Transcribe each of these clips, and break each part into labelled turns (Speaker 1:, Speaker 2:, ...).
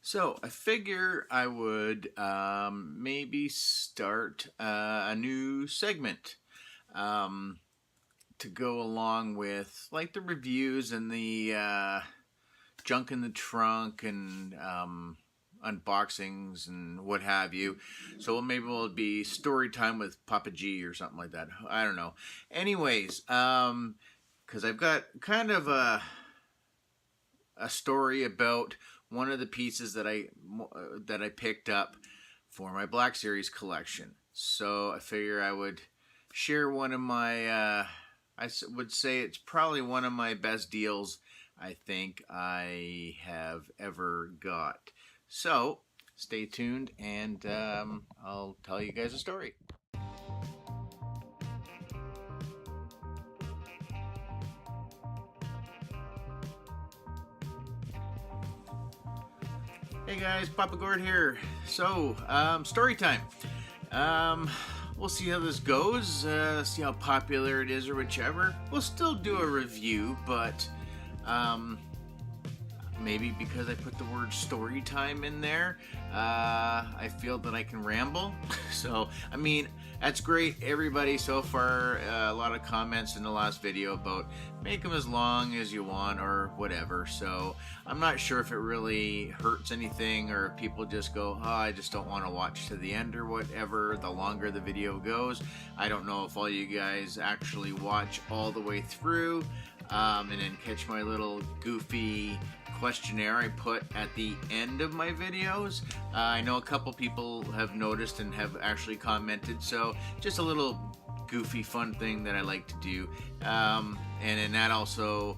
Speaker 1: So I figure I would maybe start a new segment um, to go along with like the reviews and the junk in the trunk and unboxings and what have you. So maybe it'll be story time with Papa G or something like that. I don't know. Anyways, because I've got kind of a story about one of the pieces that I picked up for my Black Series collection. So I figure I would share one of my would say it's probably one of my best deals I think I have ever got. So stay tuned and I'll tell you guys a story. Hey guys, Papa Gord here. So, story time. We'll see how this goes, see how popular it is or whichever. We'll still do a review, but maybe because I put the word story time in there, I feel that I can ramble. So, I mean, that's great, everybody so far. A lot of comments in the last video about make them as long as you want or whatever. So, I'm not sure if it really hurts anything or if people just go, oh, I just don't want to watch to the end or whatever, the longer the video goes. I don't know if all you guys actually watch all the way through and then catch my little goofy questionnaire I put at the end of my videos. I know a couple people have noticed and have actually commented, so just a little goofy fun thing that I like to do, and then that also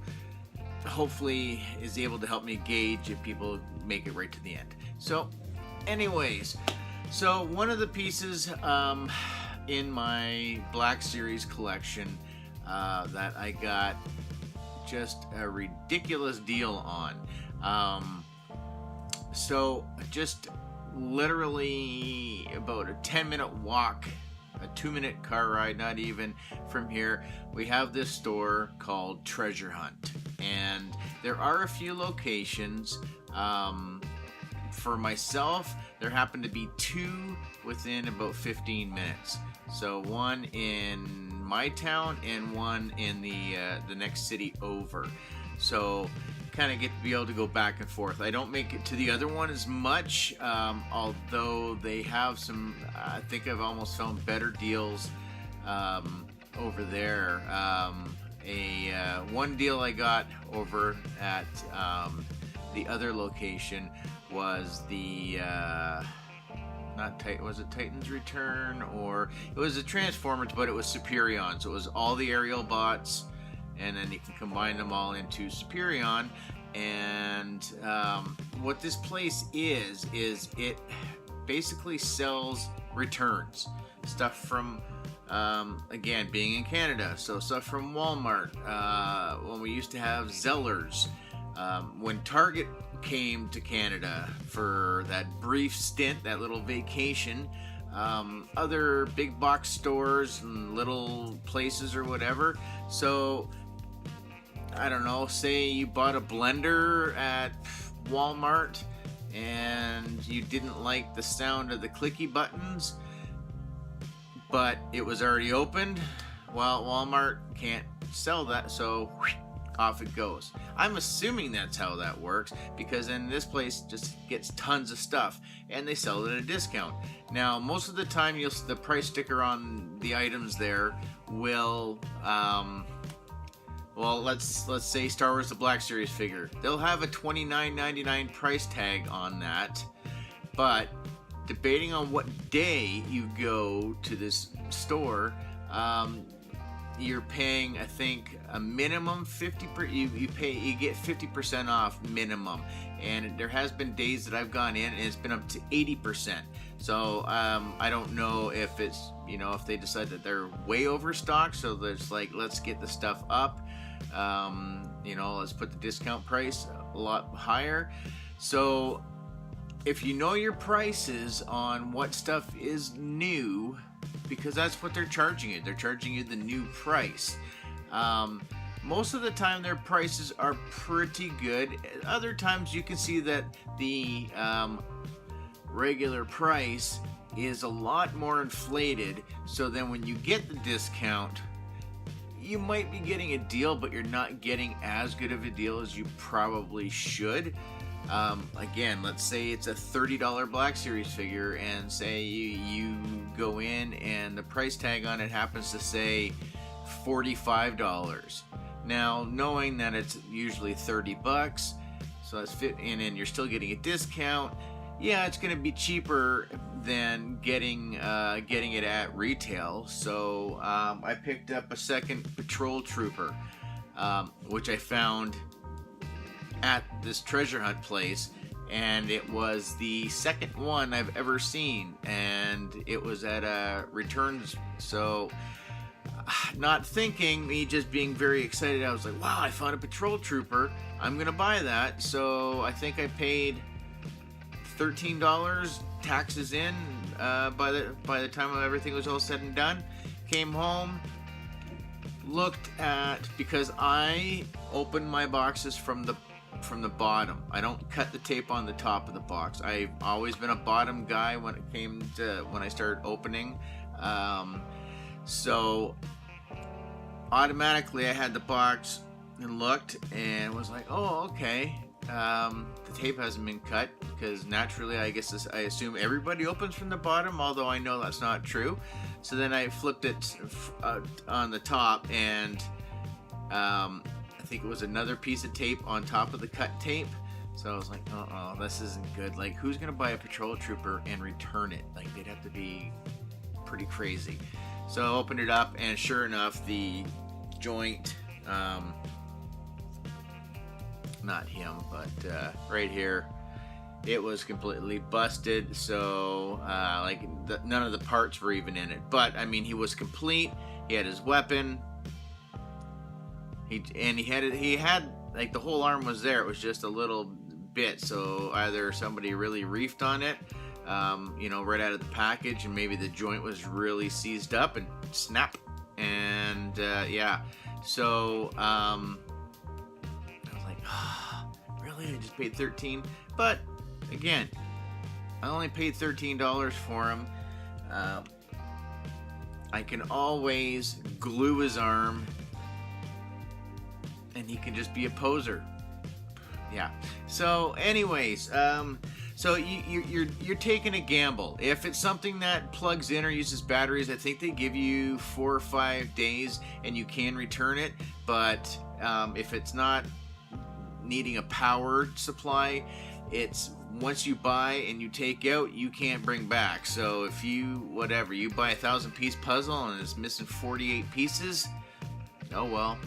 Speaker 1: hopefully is able to help me gauge if people make it right to the end. So anyways, so one of the pieces in my Black Series collection that I got just a ridiculous deal on. So just literally about a 10-minute walk, a 2-minute car ride, not even, from here, we have this store called Treasure Hunt. And there are a few locations. For myself, there happen to be 2 within about 15 minutes. So one in my town and one in the next city over. So kind of get to be able to go back and forth. I don't make it to the other one as much, although they have some, I think I've almost found better deals over there. One deal I got over at the other location was the was it Titan's Return, or it was a Transformers, but it was Superion. So it was all the aerial bots, and then you can combine them all into Superion. And what this place is it basically sells returns, stuff from again, being in Canada, so stuff from Walmart, when we used to have Zellers, when Target came to Canada for that brief stint, that little vacation, other big box stores and little places or whatever. So I don't know, say you bought a blender at Walmart and you didn't like the sound of the clicky buttons, but it was already opened. Well, Walmart can't sell that, so off it goes. I'm assuming that's how that works, because then this place just gets tons of stuff and they sell it at a discount. Now, most of the time, the price sticker on the items there will, well, let's say Star Wars: The Black Series figure. They'll have a $29.99 price tag on that, but debating on what day you go to this store, you're paying, I think, a minimum 50%. You get 50% off minimum, and there has been days that I've gone in and it's been up to 80%. So I don't know if it's, if they decide that they're way overstocked, so there's like, let's get the stuff up. Let's put the discount price a lot higher. So if you know your prices on what stuff is new, because that's what they're charging you. They're charging you the new price. most of the time their prices are pretty good. Other times you can see that the regular price is a lot more inflated, so then when you get the discount, you might be getting a deal, but you're not getting as good of a deal as you probably should. Again, let's say it's a $30 Black Series figure, and say you go in and the price tag on it happens to say $45. Now, knowing that it's usually $30, so that's fit in, and you're still getting a discount, yeah, it's going to be cheaper than getting it at retail. So I picked up a second Patrol Trooper, which I found at this treasure hunt place, and it was the second one I've ever seen, and it was at a returns. So not thinking, me just being very excited, I was like, wow, I found a Patrol Trooper, I'm gonna buy that. So I think I paid $13, taxes in, by the time everything was all said and done. Came home, looked at, because I open my boxes from the bottom. I don't cut the tape on the top of the box. I've always been a bottom guy when it came to when I started opening. So automatically I had the box and looked and was like, oh, okay. The tape hasn't been cut, because naturally I assume everybody opens from the bottom, although I know that's not true. So then I flipped it on the top, and I think it was another piece of tape on top of the cut tape. So I was like, this isn't good. Like, who's gonna buy a Patrol Trooper and return it? Like, they'd have to be pretty crazy. So I opened it up, and sure enough, the joint, not him, but right here, it was completely busted. So none of the parts were even in it. But I mean, he was complete. He had his weapon. He had like the whole arm was there. It was just a little bit. So either somebody really reefed on it, right out of the package, and maybe the joint was really seized up and snap. And yeah, so I was like, really? I just paid $13? But again, I only paid $13 for him. I can always glue his arm, and he can just be a poser. Yeah. So anyways, so you're taking a gamble. If it's something that plugs in or uses batteries, I think they give you 4 or 5 days and you can return it. But if it's not needing a power supply, it's once you buy and you take out, you can't bring back. So if you buy a 1,000-piece puzzle and it's missing 48 pieces, oh well,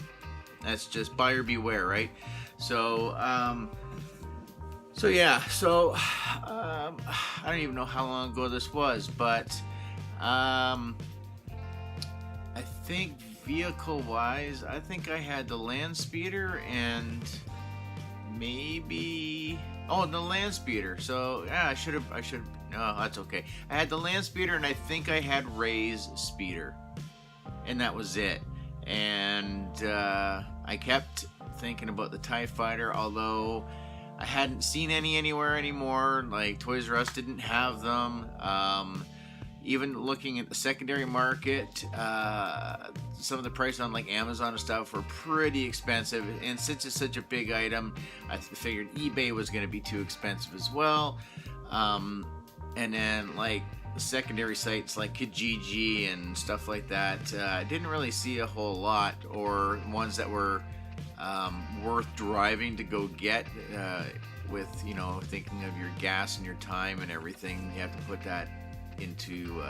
Speaker 1: that's just buyer beware, right? So yeah, I don't even know how long ago this was, but I think vehicle-wise, I think I had the land speeder and maybe the land speeder. So yeah, I should have. No, that's okay. I had the land speeder, and I think I had Ray's speeder, and that was it. And I kept thinking about the TIE Fighter, although I hadn't seen any anywhere anymore. Like Toys R Us didn't have them. Even looking at the secondary market, some of the prices on like Amazon and stuff were pretty expensive. And since it's such a big item, I figured eBay was going to be too expensive as well. And then like secondary sites like Kijiji and stuff like that, I didn't really see a whole lot, or ones that were worth driving to go get, with thinking of your gas and your time and everything. You have to put that into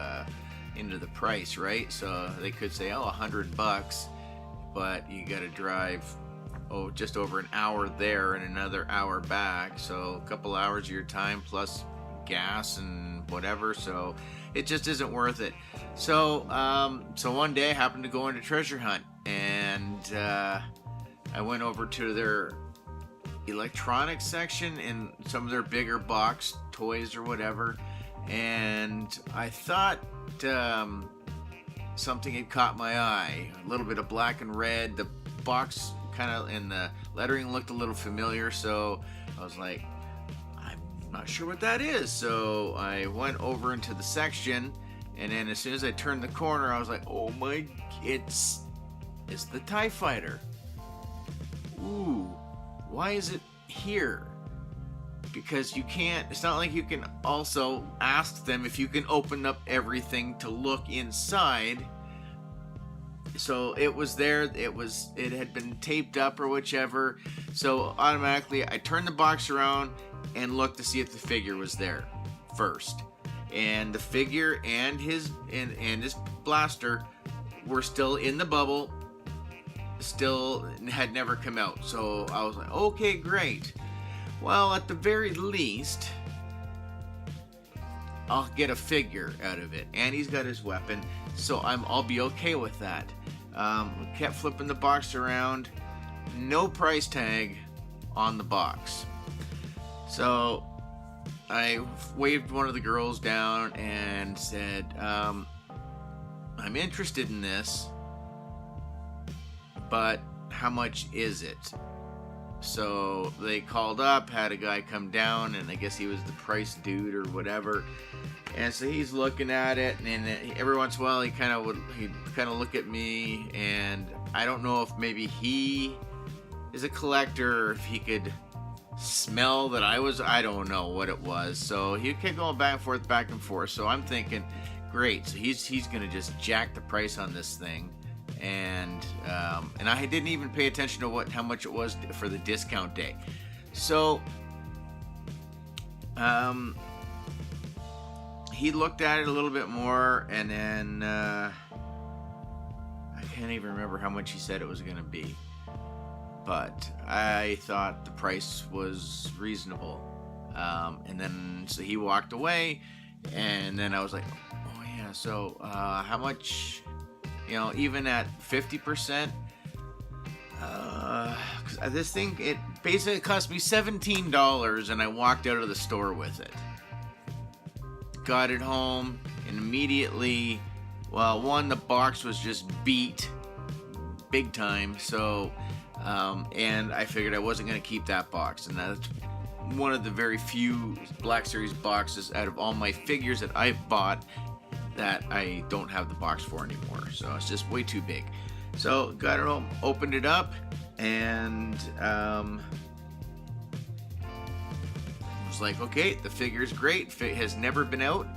Speaker 1: the price, right? So they could say, $100, but you got to drive just over an hour there and another hour back, so a couple hours of your time plus gas and whatever. So it just isn't worth it. So one day I happened to go into treasure hunt, and I went over to their electronics section in some of their bigger box toys or whatever, and I thought something had caught my eye. A little bit of black and red. The box kind of, and the lettering looked a little familiar, so I was like, I'm not sure what that is. So I went over into the section, and then as soon as I turned the corner, I was like, oh my, it's the TIE Fighter. Ooh, why is it here? Because you can't, it's not like you can also ask them if you can open up everything to look inside. So it was there, it had been taped up or whichever. So automatically I turned the box around and looked to see if the figure was there first. And the figure and his blaster were still in the bubble, still had never come out. So I was like, okay, great. Well, at the very least, I'll get a figure out of it, and he's got his weapon, so I'll be okay with that. Kept flipping the box around, no price tag on the box. So I waved one of the girls down and said, I'm interested in this, but how much is it? So they called up, had a guy come down, and I guess he was the price dude or whatever. And so he's looking at it, and every once in a while he'd kind of look at me, and I don't know if maybe he is a collector or if he could smell that I don't know what it was. So he kept going back and forth. So I'm thinking, great. So he's gonna just jack the price on this thing. And I didn't even pay attention to how much it was for the discount day. So he looked at it a little bit more, and then I can't even remember how much he said it was going to be, but I thought the price was reasonable. And then so he walked away, and then I was like, oh yeah, so how much? You know, even at 50%, this thing, it basically cost me $17, and I walked out of the store with it. Got it home, and immediately, well, one, the box was just beat big time, so, and I figured I wasn't going to keep that box, and that's one of the very few Black Series boxes out of all my figures that I've bought that I don't have the box for anymore. So it's just way too big. So got it home, opened it up, and was like, okay, the figure's great. Has never been out.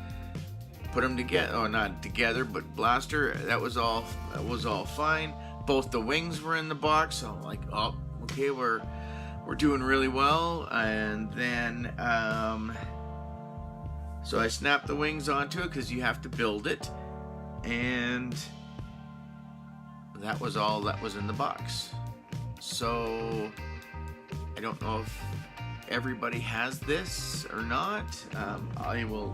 Speaker 1: Put them together, oh, not together, but blaster. That was all fine. Both the wings were in the box. So I'm like, oh, okay, we're doing really well. And then so I snapped the wings onto it because you have to build it, and that was all that was in the box. So I don't know if everybody has this or not. I will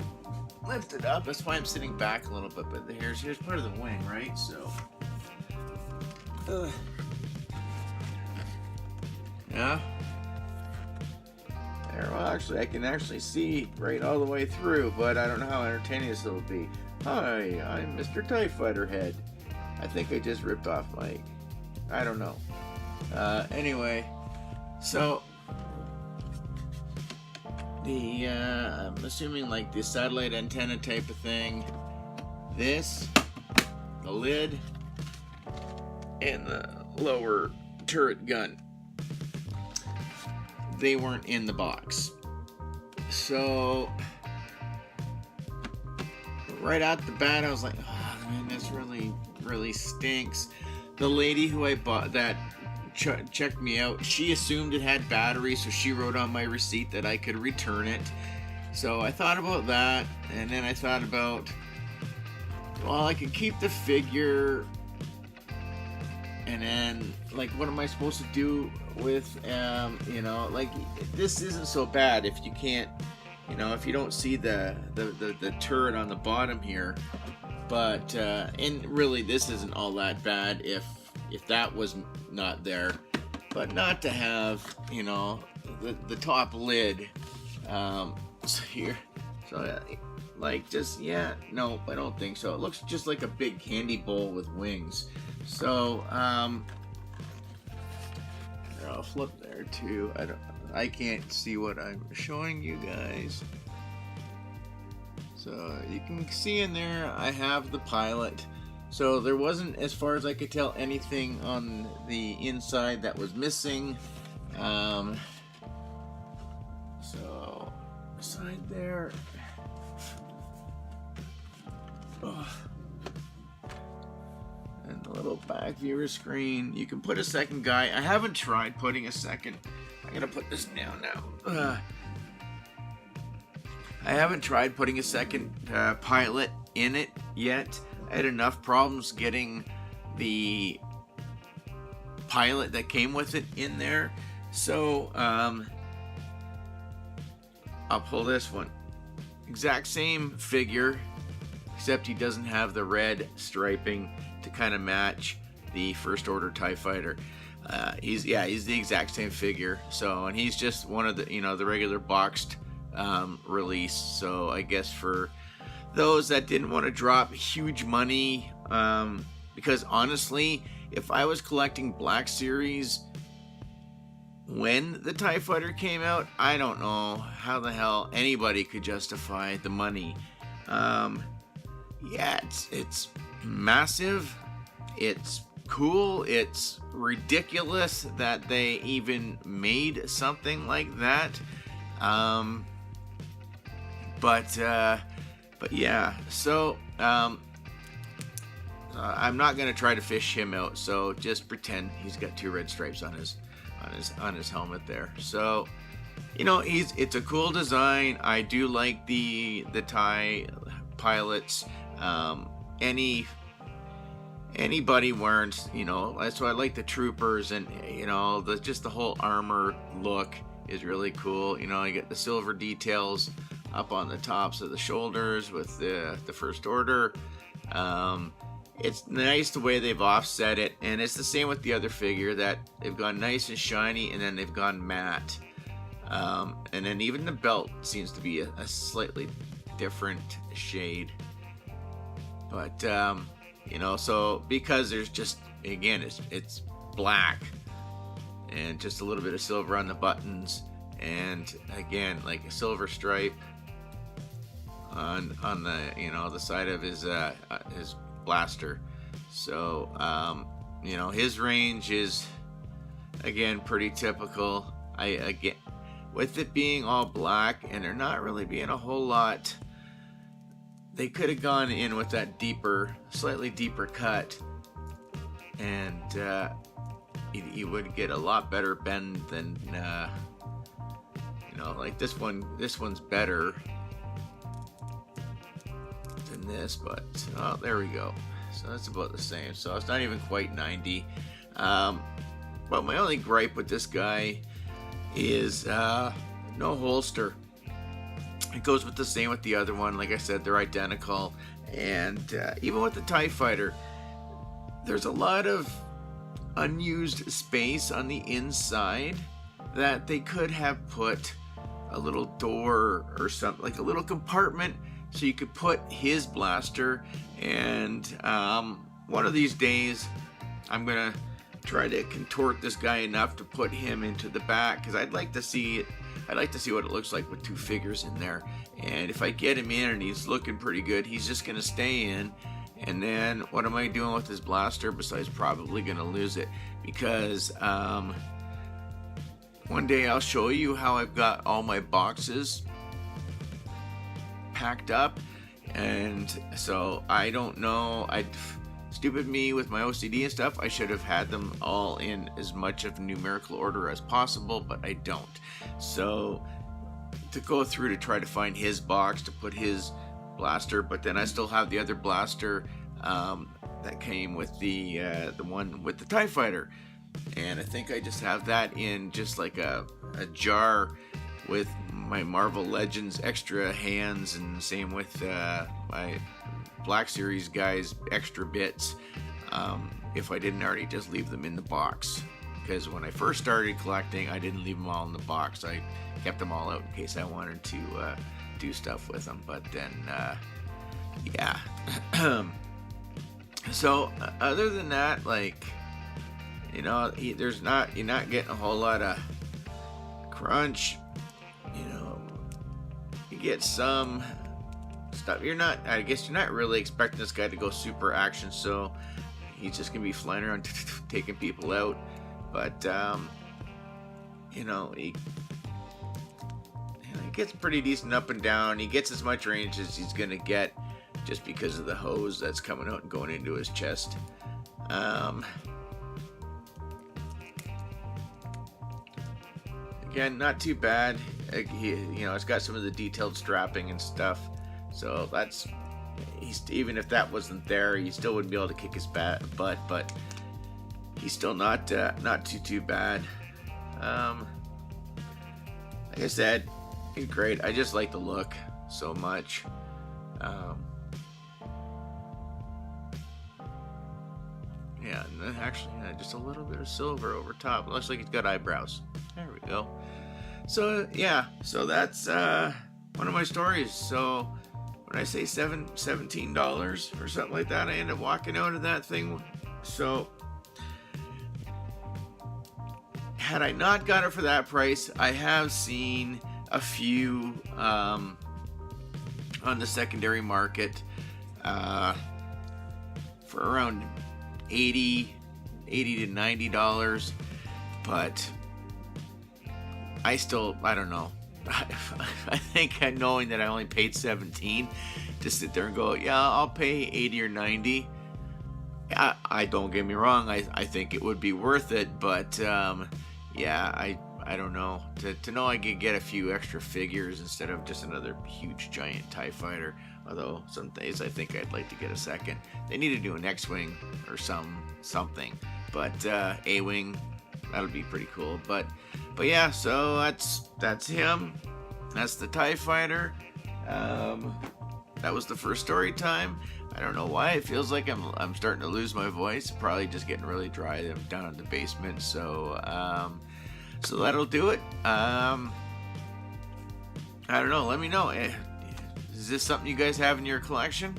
Speaker 1: lift it up. That's why I'm sitting back a little bit, but here's part of the wing, right? So yeah. There, well, actually, I can actually see right all the way through, but I don't know how entertaining this will be. Hi, I'm Mr. TIE Fighter Head. I think I just ripped off Mike. I don't know. Anyway, so the I'm assuming like the satellite antenna type of thing. This, the lid, and the lower turret gun. They weren't in the box. So right out the bat, I was like, oh man, this really stinks. The lady who I bought that checked me out, she assumed it had battery, so she wrote on my receipt that I could return it. So I thought about that, and then I thought about, well, I could keep the figure, and then like, what am I supposed to do with you know, like, this isn't so bad if you can't, you know, if you don't see the turret on the bottom here, but and really this isn't all that bad if that was not there, but not to have, you know, the top lid so here, so like, just, yeah, no, I don't think so. It looks just like a big candy bowl with wings. So I'll flip there too. I can't see what I'm showing you guys. So you can see in there I have the pilot. So there wasn't, as far as I could tell, anything on the inside that was missing. So aside there. Oh. And the little back viewer screen. You can put a second guy. I haven't tried putting a second. I'm gonna put this down now. I haven't tried putting a second pilot in it yet. I had enough problems getting the pilot that came with it in there. So I'll pull this one. Exact same figure, except he doesn't have the red striping to kind of match the First Order TIE Fighter. He's the exact same figure. So, and he's just one of the, the regular boxed release. So I guess for those that didn't want to drop huge money, because honestly, if I was collecting Black Series when the TIE Fighter came out, I don't know how the hell anybody could justify the money. It's massive, it's cool, it's ridiculous that they even made something like that. But yeah, so I'm not gonna try to fish him out. So just pretend he's got 2 red stripes on his helmet there. So it's a cool design. I do like the TIE pilots. Anybody wearing, that's why I like the troopers, and just the whole armor look is really cool. You get the silver details up on the tops of the shoulders with the First Order. It's nice the way they've offset it, and it's the same with the other figure, that they've gone nice and shiny and then they've gone matte. And then even the belt seems to be a slightly different shade. But so because there's just, again, it's black and just a little bit of silver on the buttons, and again, like a silver stripe on the the side of his blaster. So his range is, again, pretty typical. Again, with it being all black and there not really being a whole lot, they could have gone in with that slightly deeper cut, and you would get a lot better bend than like this one. This one's better than this, but there we go. So that's about the same. So it's not even quite 90. But my only gripe with this guy is no holster. It goes with the same with the other one. Like I said, they're identical. And even with the TIE Fighter, there's a lot of unused space on the inside that they could have put a little door or something, like a little compartment, so you could put his blaster. And one of these days, I'm gonna try to contort this guy enough to put him into the back, because I'd like to see it. I'd like to see what it looks like with 2 figures in there. And if I get him in and he's looking pretty good, he's just gonna stay in. And then what am I doing with his blaster besides probably gonna lose it? Because one day I'll show you how I've got all my boxes packed up. And so I don't know, stupid me with my OCD and stuff, I should have had them all in as much of numerical order as possible, but I don't. So to go through to try to find his box to put his blaster, but then I still have the other blaster that came with the one with the TIE Fighter, and I think I just have that in just like a jar with my Marvel Legends extra hands, and same with my Black Series guys extra bits, if I didn't already just leave them in the box. Because when I first started collecting, I didn't leave them all in the box. I kept them all out in case I wanted to do stuff with them. But then yeah. So other than that, like, You know, you're not getting a whole lot of crunch. You know, you get some stuff. I guess you're not really expecting this guy to go super action, so he's just gonna be flying around taking people out. But you know, he gets pretty decent up and down. He gets as much range as he's gonna get just because of the hose that's coming out and going into his chest. Again, not too bad. It's got some of the detailed strapping and stuff. So even if that wasn't there, he still wouldn't be able to kick his butt. But he's still not too bad. Like I said, he's great. I just like the look so much. Yeah, and then actually, just a little bit of silver over top. Looks like he's got eyebrows. There we go. So yeah, so that's one of my stories. So when I say $17 or something like that, I end up walking out of that thing. So had I not got it for that price, I have seen a few on the secondary market for around $80 to $90, but I don't know. I think knowing that I only paid $17 to sit there and go, yeah, I'll pay $80 or $90. I don't get me wrong. I think it would be worth it, but yeah, I don't know. To know I could get a few extra figures instead of just another huge giant TIE fighter. Although some days I think I'd like to get a second. They need to do an X-wing or something. But A-wing, that'll be pretty cool. But yeah, so that's him. That's the TIE fighter. That was the first story time. I don't know why it feels like I'm starting to lose my voice. Probably just getting really dry. I'm down in the basement. So that'll do it. I don't know. Let me know. Is this something you guys have in your collection?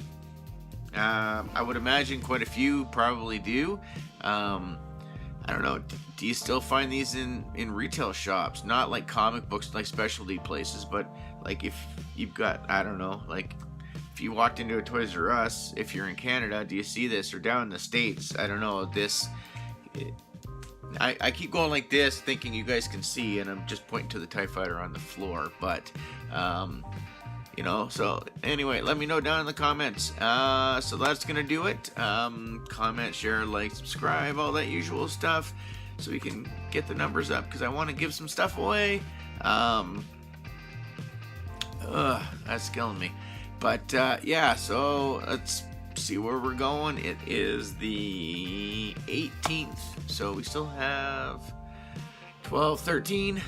Speaker 1: I would imagine quite a few probably do. I don't know. Do you still find these in retail shops? Not like comic books, like specialty places, but like if you've got, I don't know, like if you walked into a Toys R Us, if you're in Canada, do you see this? Or down in the States, I don't know, I keep going like this thinking you guys can see, and I'm just pointing to the TIE fighter on the floor, but so anyway, let me know down in the comments. So that's gonna do it. Comment, share, like, subscribe, all that usual stuff, so we can get the numbers up, because I want to give some stuff away. That's killing me. But yeah, so let's see where we're going. It is the 18th, so we still have 13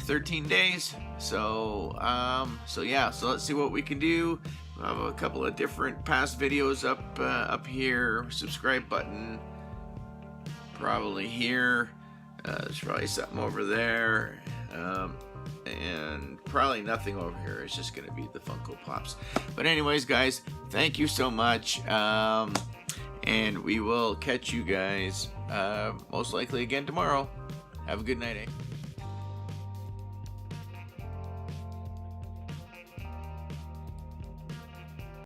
Speaker 1: days. So yeah, so let's see what we can do. I have a couple of different past videos up here. Subscribe button probably here. There's probably something over there, and probably nothing over here. It's just gonna be the Funko Pops. But anyways, guys, thank you so much, and we will catch you guys most likely again tomorrow. Have a good night, eh?